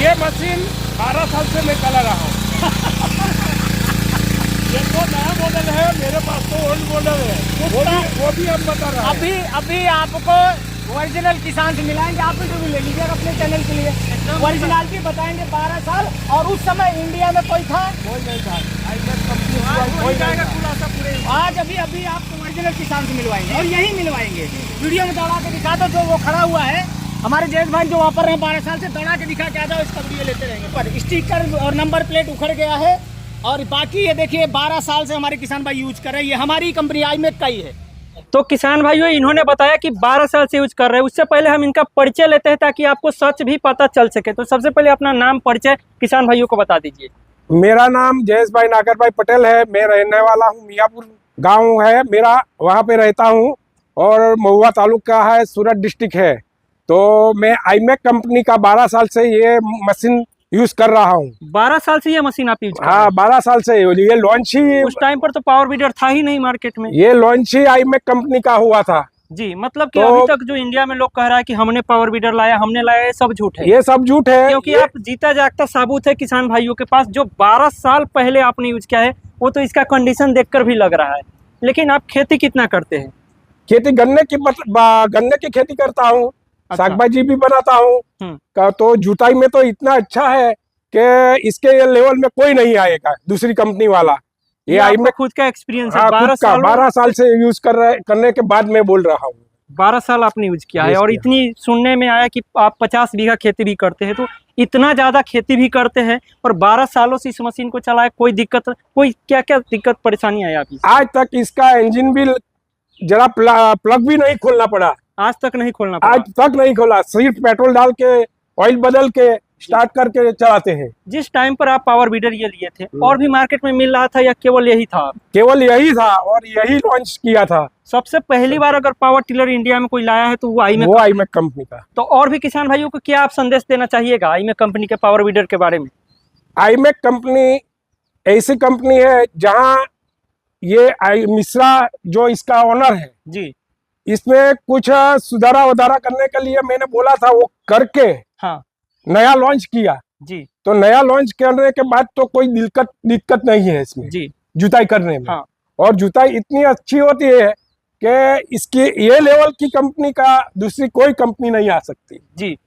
ये मशीन 12 साल से मैं चला रहा हूँ। ये तो नया मॉडल है, मेरे पास तो ओल्ड मॉडल है, वो भी हम बता रहे हैं। अभी आपको ओरिजिनल किसान से मिलाएंगे, आप भी ले लीजिए अपने चैनल के लिए। ओरिजिनलिटी बताएंगे 12 साल। और उस समय इंडिया में कोई था? कोई नहीं था। हो जाएगा खुलासा पूरे। आज अभी आपको ओरिजिनल किसान से मिलवाएंगे और यही मिलवाएंगे। वीडियो में दौड़ा के दिखा दो, जो वो खड़ा हुआ है हमारे जयेश भाई जो वापर रहे हैं 12 साल से, दौड़ा के दिखा क्या था, इसका वीडियो लेते रहेंगे। पर स्टिकर और नंबर प्लेट उखड़ गया है। और बाकी ये देखिए 12 साल से हमारे किसान भाई यूज कर रहे हैं। ये हमारी कंपनी आईमेक का ही है। तो किसान भाइयों, इन्होंने बताया कि 12 साल से यूज कर रहे हैं। उससे पहले हम इनका परिचय लेते हैं ताकि आपको सच भी पता चल सके। तो सबसे पहले अपना नाम परिचय किसान भाइयों को बता दीजिए। मेरा नाम जयेश भाई नागर भाई पटेल है। मैं रहने वाला हूँ मियाँपुर गांव है मेरा, वहाँ पे रहता हूँ और महुआ तालुका है, सूरत डिस्ट्रिक्ट है। तो मैं आईमेक कंपनी का 12 साल से ये मशीन यूज कर रहा हूँ। 12 साल से ये मशीन आप यूज कर रहे हैं? हाँ, 12 साल से। ये लॉन्च ही उस टाइम पर तो पावर बीडर था ही नहीं मार्केट में। ये लॉन्च ही आईमेक कंपनी का हुआ था जी। मतलब कि तो अभी तक जो इंडिया में लोग कह रहा है कि हमने पावर बीडर लाया, हमने लाया, ये सब झूठ है। ये सब झूठ है, क्योंकि आप जीता जागता सबूत है किसान भाइयों के पास। जो 12 साल पहले आपने यूज किया है वो तो इसका कंडीशन देखकर भी लग रहा है। लेकिन आप खेती कितना करते हैं? खेती गन्ने की खेती करता हूँ। अच्छा। साग भाजी भी बनाता हूँ। तो जुताई में तो इतना अच्छा है कि इसके लेवल में कोई नहीं आएगा दूसरी कंपनी वाला। ये आईमेक खुद का एक्सपीरियंस है? हाँ, 12 साल से यूज करने के बाद मैं बोल रहा हूँ। 12 साल आपने यूज किया है। और इतनी सुनने में आया कि आप 50 बीघा खेती भी करते हैं। तो इतना ज्यादा खेती भी करते हैं और 12 सालों से इस मशीन को चलाए, कोई क्या क्या दिक्कत परेशानी आई आपकी? आज तक इसका इंजन भी जरा प्लग भी नहीं खोलना पड़ा। आज तक नहीं खोलना पड़ा? आज तक नहीं खोला। सिर्फ पेट्रोल डाल के, ऑयल बदल के स्टार्ट करके चलाते हैं। जिस टाइम पर आप पावर बीडर ये लिए थे, और भी मार्केट में मिल रहा था या केवल यही था? केवल यही था और यही लॉन्च किया था। सबसे पहली बार अगर पावर टिलर इंडिया में कोई लाया है तो वो आईमेक कंपनी का। तो और भी किसान भाइयों को क्या आप संदेश देना चाहिएगा आईमेक कंपनी के पावर बीडर के बारे में? आईमेक कंपनी ऐसी कंपनी है जहां ये मिश्रा जो इसका ओनर है जी, इसमें कुछ सुधारा वधारा करने के लिए मैंने बोला था, वो करके हाँ नया लॉन्च किया जी। तो नया लॉन्च करने के बाद तो कोई दिक्कत नहीं है इसमें जी, जुताई करने में। हाँ। और जुताई इतनी अच्छी होती है कि इसकी ये लेवल की कंपनी का दूसरी कोई कंपनी नहीं आ सकती। जी,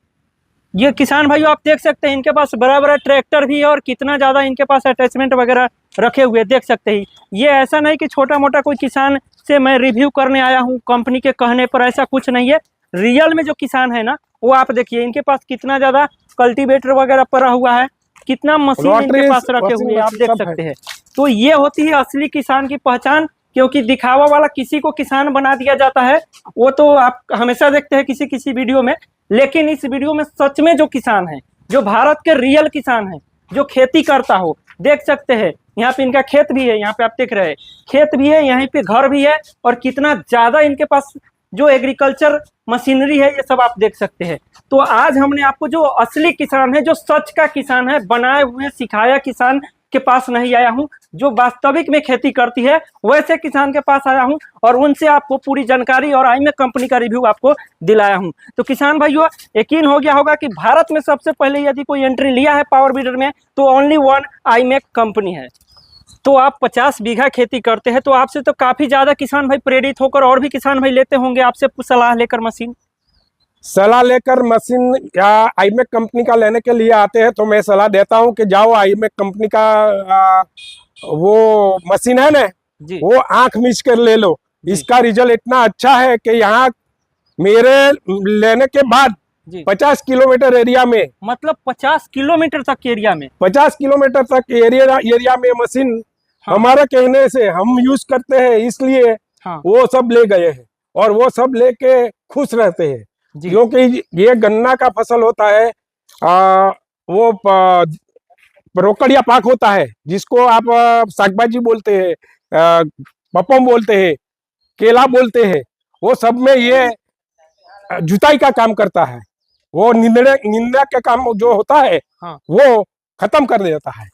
ये किसान भाइयों आप देख सकते हैं इनके पास बड़ा बड़ा ट्रैक्टर भी है और कितना ज्यादा इनके पास अटैचमेंट वगैरह रखे हुए देख सकते हैं। ये ऐसा नहीं कि छोटा मोटा कोई किसान से मैं रिव्यू करने आया हूँ कंपनी के कहने पर, ऐसा कुछ नहीं है। रियल में जो किसान है ना, वो आप देखिए इनके पास कितना ज्यादा कल्टीवेटर वगैरह पड़ा हुआ है, कितना मशीन इनके पास रखे हुए आप देख सकते हैं। तो ये होती है असली किसान की पहचान। क्योंकि दिखावा वाला किसी को किसान बना दिया जाता है, वो तो आप हमेशा देखते हैं किसी वीडियो में। लेकिन इस वीडियो में सच में जो किसान है, जो भारत के रियल किसान है, जो खेती करता हो, देख सकते हैं यहाँ पे इनका खेत भी है। यहाँ पे आप देख रहे हैं खेत भी है, यहाँ पे घर भी है और कितना ज्यादा इनके पास जो एग्रीकल्चर मशीनरी है, ये सब आप देख सकते हैं। तो आज हमने आपको जो असली किसान है, जो सच का किसान है, बनाए हुए सिखाया किसान के पास नहीं आया हूं, जो वास्तविक में खेती करती है वैसे किसान के पास आया हूं और उनसे आपको पूरी जानकारी और आईमेक कंपनी का रिव्यू आपको दिलाया हूं। तो किसान भाइयों, यकीन हो गया होगा कि भारत में सबसे पहले यदि कोई एंट्री लिया है पावर बीडर में तो ओनली वन आईमेक कंपनी है। तो आप 50 बीघा खेती करते हैं, तो आपसे तो काफी ज्यादा किसान भाई प्रेरित होकर और भी किसान भाई लेते होंगे आपसे सलाह लेकर मशीन या आईमेक कंपनी का लेने के लिए आते हैं। तो मैं सलाह देता हूं कि जाओ आईमेक कंपनी का वो मशीन है ना, वो आंख मीच कर ले लो। इसका रिजल्ट इतना अच्छा है कि यहाँ मेरे लेने के बाद 50 किलोमीटर एरिया में, मतलब 50 किलोमीटर तक एरिया में, 50 किलोमीटर तक एरिया में मशीन हमारा कहने से हम यूज करते हैं, इसलिए वो सब ले गए हैं और वो सब लेके खुश रहते हैं। क्योंकि ये गन्ना का फसल होता है, वो रोकड़िया पाक होता है, जिसको आप सागबाजी बोलते हैं, पपम बोलते हैं, केला बोलते हैं। वो सब में ये जुताई का काम करता है। वो निंदा के काम जो होता है वो खत्म कर देता है।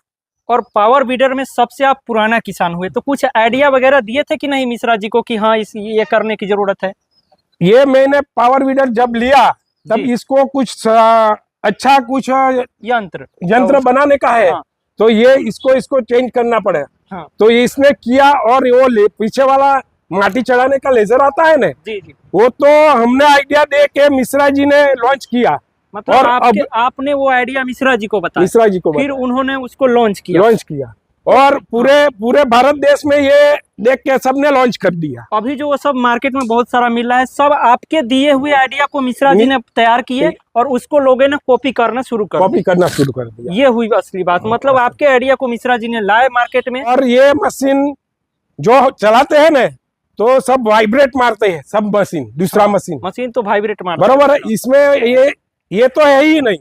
और पावर बीडर में सबसे आप पुराना किसान हुए, तो कुछ आइडिया वगैरह दिए थे कि नहीं मिश्रा जी को कि हाँ ये करने की जरूरत है? ये मैंने पावर बीडर जब लिया तब इसको कुछ अच्छा कुछ यंत्र बनाने का है, हाँ। तो ये इसको चेंज करना पड़ेगा। हाँ। तो ये इसने किया, और वो पीछे वाला माटी चढ़ाने का लेजर आता है ना, जी जी, वो तो हमने आइडिया दे के मिश्रा जी ने लॉन्च किया। मतलब और आपने वो आइडिया मिश्रा जी को बताया, मिश्रा जी को फिर उन्होंने उसको लॉन्च किया, और पूरे भारत देश में ये देख के सबने लॉन्च कर दिया। अभी जो वो सब मार्केट में बहुत सारा मिल रहा है, सब आपके दिए हुए आइडिया को मिश्रा जी ने तैयार किए और उसको लोगों ने कॉपी करना शुरू कर दिया। ये हुई असली बात, मतलब आपके आइडिया को मिश्रा जी ने लाए मार्केट में। और ये मशीन जो चलाते हैं ना, तो सब वाइब्रेट मारते हैं, सब दूसरा मशीन तो वाइब्रेट मारता बराबर है। इसमें ये तो है ही नहीं,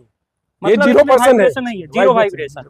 ये मतलब 0% है, नहीं है, 0 वाइब्रेशन।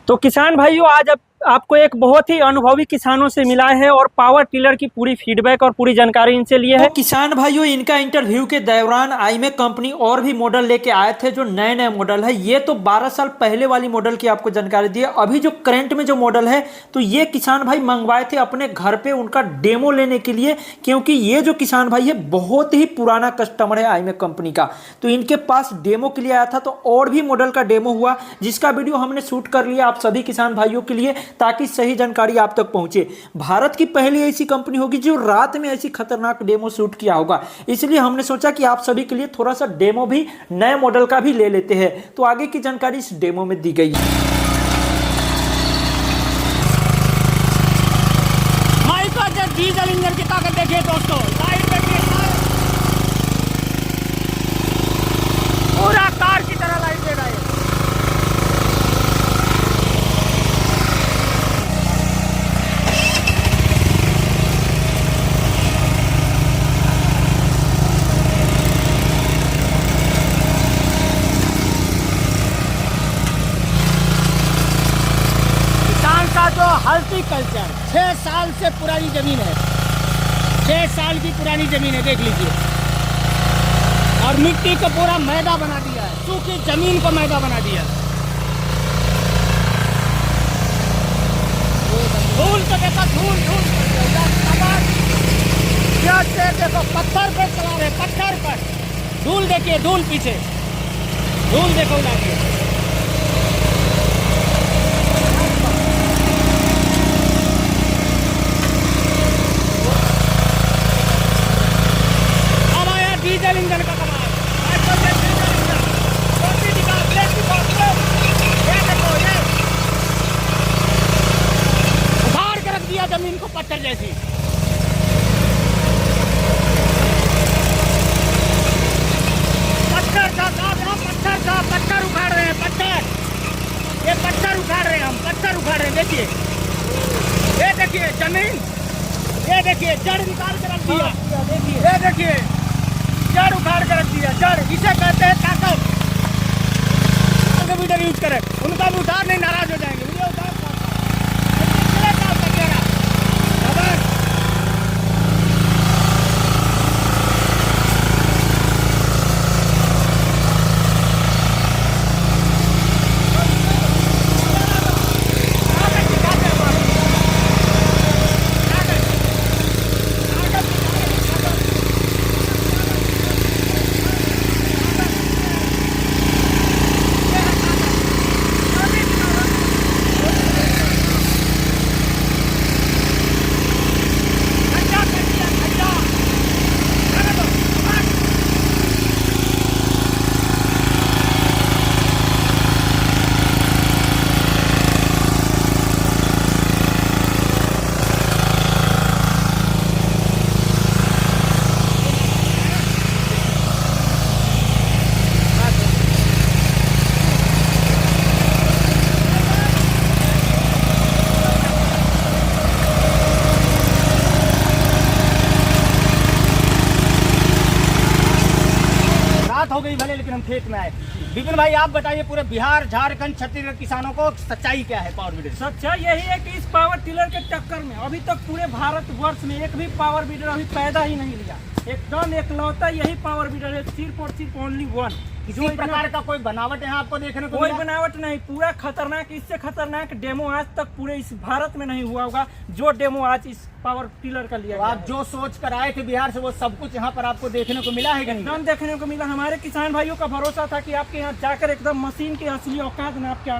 तो किसान भाइयों, आज आपको एक बहुत ही अनुभवी किसानों से मिला है और पावर टिलर की पूरी फीडबैक और पूरी जानकारी इनसे लिए है। तो किसान भाइयों, इनका इंटरव्यू के दौरान आईमेक कंपनी और भी मॉडल लेके आए थे, जो नए नए मॉडल है। ये तो 12 साल पहले वाली मॉडल की आपको जानकारी दी है। अभी जो करंट में जो मॉडल है, तो ये किसान भाई मंगवाए थे अपने घर पे उनका डेमो लेने के लिए, क्योंकि ये जो किसान भाई है बहुत ही पुराना कस्टमर है आईमेक कंपनी का। तो इनके पास डेमो के लिए आया था, तो और भी मॉडल का डेमो हुआ, जिसका वीडियो हमने शूट कर लिया आप सभी किसान भाइयों के लिए, ताकि सही जानकारी आप तक पहुंचे। भारत की पहली ऐसी कंपनी होगी जो रात में ऐसी खतरनाक डेमो शूट किया होगा, इसलिए हमने सोचा कि आप सभी के लिए थोड़ा सा डेमो भी नए मॉडल का भी ले लेते हैं। तो आगे की जानकारी इस डेमो में दी गई है। डीजल इंजन की ताकत देखिए दोस्तों, लाइट देखिए, पूरा कार की तरह लाइट दे रहा है। जो हॉर्टिकल्चर 6 साल से पुरानी जमीन है, 6 साल की पुरानी जमीन है, देख लीजिए। और मिट्टी को पूरा मैदा बना दिया है, सूखी जमीन को मैदा बना दिया। धूल तो देखो, धूल देखो, पत्थर पर चला रहे, पत्थर पर धूल देखिए, धूल पीछे, धूल देखो उड़ा दिया। डीजल इंजन का कमाल, उखाड़ के रख दिया जमीन को पत्थर जैसी। पत्थर उखाड़ रहे हैं, ये पत्थर उखाड़ रहे हैं, हम पत्थर उखाड़ रहे हैं। देखिए, ये देखिए जमीन, ये देखिए जड़ निकाल के रख दिया, ये देखिए जड़ उखाड़ कर रख दिया। जड़ इसे कहते हैं ताकत। वीडियो यूज करें, उनका भी उतार नहीं, नाराज हो जाएंगे। वीडियो उतार हो गई भले, लेकिन हम खेत में आए। विपिन भाई, आप बताइए पूरे बिहार, झारखंड, छत्तीसगढ़ किसानों को सच्चाई क्या है पावर वीडर? सच्चाई यही है कि इस पावर टिलर के टक्कर में अभी तक पूरे भारतवर्ष में एक भी पावर वीडर अभी पैदा ही नहीं लिया। एकदम एकलौता यही पावर वीडर है, सिर्फ और सिर्फ ओनली वन। किसी प्रकार का कोई बनावट यहाँ आपको देखने को कोई मिला? बनावट नहीं, पूरा खतरनाक, इससे खतरनाक डेमो आज तक पूरे इस भारत में नहीं हुआ होगा जो डेमो आज इस पावर टिलर का लिया तो गया आप है। जो सोच कर आए थे बिहार से वो सब कुछ यहाँ पर आपको देखने को मिला है कि नहीं? एकदम देखने को मिला। हमारे किसान भाइयों का भरोसा था कि आपके यहाँ जाकर एकदम मशीन की असली औकात में आपके